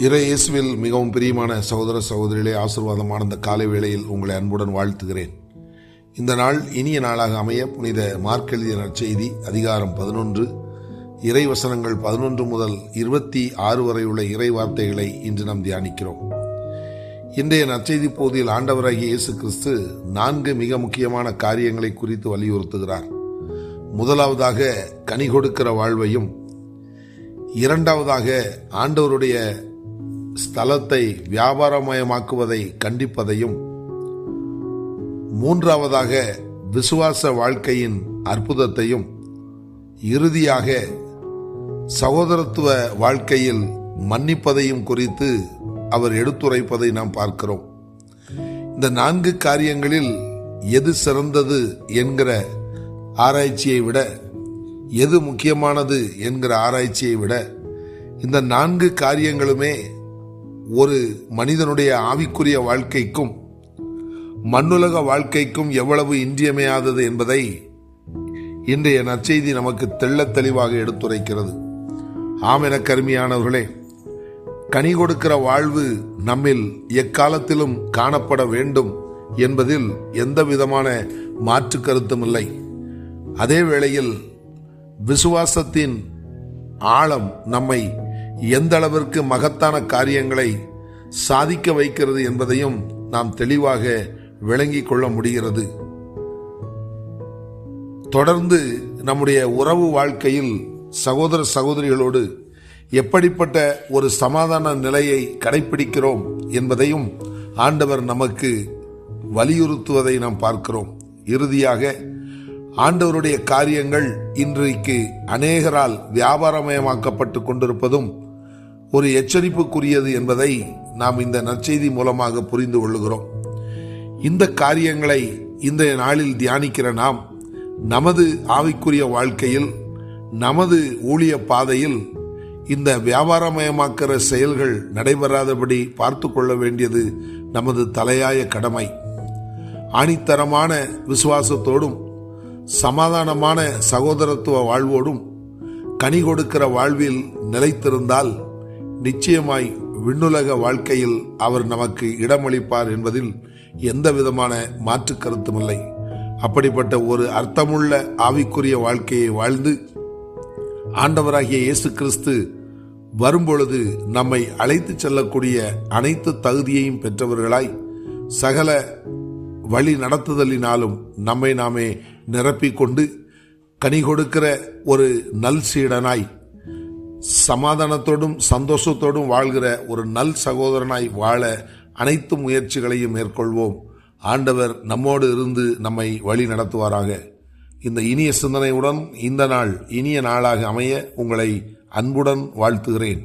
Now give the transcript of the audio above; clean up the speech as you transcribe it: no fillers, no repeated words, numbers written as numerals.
இயேசுவில் மிகவும் பிரியமான சகோதர சகோதரிகளே, ஆசீர்வாதமான இந்த காலை வேளையில் உங்களை அன்புடன் வாழ்த்துகிறேன். இந்த நாள் இனிய நாளாக அமைய புனித மார்க் எழுதிய நற்செய்தி அதிகாரம் 11 இறை வசனங்கள் 11 முதல் 26 வரை உள்ள இறை வார்த்தைகளை இன்று நாம் தியானிக்கிறோம். இன்றைய நற்செய்தி பகுதியில் ஆண்டவராகிய இயேசு கிறிஸ்து 4 மிக முக்கியமான காரியங்களை குறித்து வலியுறுத்துகிறார். முதலாவதாக கனி கொடுக்கிற வாழ்வையும், இரண்டாவதாக ஆண்டவருடைய ஸ்தலத்தை வியாபாரமயமாக்குவதை கண்டிப்பதையும், மூன்றாவதாக விசுவாச வாழ்க்கையின் அற்புதத்தையும், இறுதியாக சகோதரத்துவ வாழ்க்கையில் மன்னிப்பதையும் குறித்து அவர் எடுத்துரைப்பதை நாம் பார்க்கிறோம். இந்த 4 காரியங்களில் எது சிறந்தது என்கிற ஆராய்ச்சியை விட, எது முக்கியமானது என்கிற ஆராய்ச்சியை விட, இந்த 4 காரியங்களுமே ஒரு மனிதனுடைய ஆவிக்குரிய வாழ்க்கைக்கும் மண்ணுலக வாழ்க்கைக்கும் எவ்வளவு இன்றியமையாதது என்பதை இன்றைய நற்செய்தி நமக்கு தெள்ளத் தெளிவாக எடுத்துரைக்கிறது. ஆம், என கருமையானவர்களே, கனி கொடுக்கிற வாழ்வு நம்மில் எக்காலத்திலும் காணப்பட வேண்டும் என்பதில் எந்த விதமான மாற்று கருத்தும் இல்லை. அதே வேளையில் விசுவாசத்தின் ஆழம் நம்மை எந்த அளவிற்கு மகத்தான காரியங்களை சாதிக்க வைக்கிறது என்பதையும் நாம் தெளிவாக விளங்கிக் கொள்ள முடிகிறது. தொடர்ந்து நம்முடைய உறவு வாழ்க்கையில் சகோதர சகோதரிகளோடு எப்படிப்பட்ட ஒரு சமாதான நிலையை கடைபிடிக்கிறோம் என்பதையும் ஆண்டவர் நமக்கு வலியுறுத்துவதை நாம் பார்க்கிறோம். இறுதியாக ஆண்டவருடைய காரியங்கள் இன்றைக்கு அநேகரால் வியாபாரமயமாக்கப்பட்டு கொண்டிருப்பதும் ஒரு எச்சரிப்புக்குரியது என்பதை நாம் இந்த நற்செய்தி மூலமாக புரிந்து கொள்ளுகிறோம். இந்த காரியங்களை இன்றைய நாளில் தியானிக்கிற நாம் நமது ஆவிக்குரிய வாழ்க்கையில், நமது ஊழிய பாதையில் இந்த வியாபாரமயமாக்கிற செயல்கள் நடைபெறாதபடி பார்த்து கொள்ள வேண்டியது நமது தலையாய கடமை. ஆணித்தரமான விசுவாசத்தோடும் சமாதானமான சகோதரத்துவ வாழ்வோடும் கனி கொடுக்கிற வாழ்வில் நிலைத்திருந்தால் நிச்சயமாய் விண்ணுலக வாழ்க்கையில் அவர் நமக்கு இடமளிப்பார் என்பதில் எந்த விதமான மாற்று கருத்துமில்லை. அப்படிப்பட்ட ஒரு அர்த்தமுள்ள ஆவிக்குரிய வாழ்க்கையை வாழ்ந்து ஆண்டவராகிய இயேசு கிறிஸ்து வரும்பொழுது நம்மை அழைத்து செல்லக்கூடிய அனைத்து தகுதியையும் பெற்றவர்களாய் சகல வழி நடத்துதலினாலும் நம்மை நாமே நிரப்பிக்கொண்டு கனி கொடுக்கிற ஒரு நல் சீடனாய், சமாதானத்தோடும் சந்தோஷத்தோடும் வாழ்கிற ஒரு நல் சகோதரனாய் வாழ அனைத்து முயற்சிகளையும் மேற்கொள்வோம். ஆண்டவர் நம்மோடு இருந்து நம்மை வழி நடத்துவாராக. இந்த இனிய சிந்தனையுடன் இந்த நாள் இனிய நாளாக அமைய உங்களை அன்புடன் வாழ்த்துகிறேன்.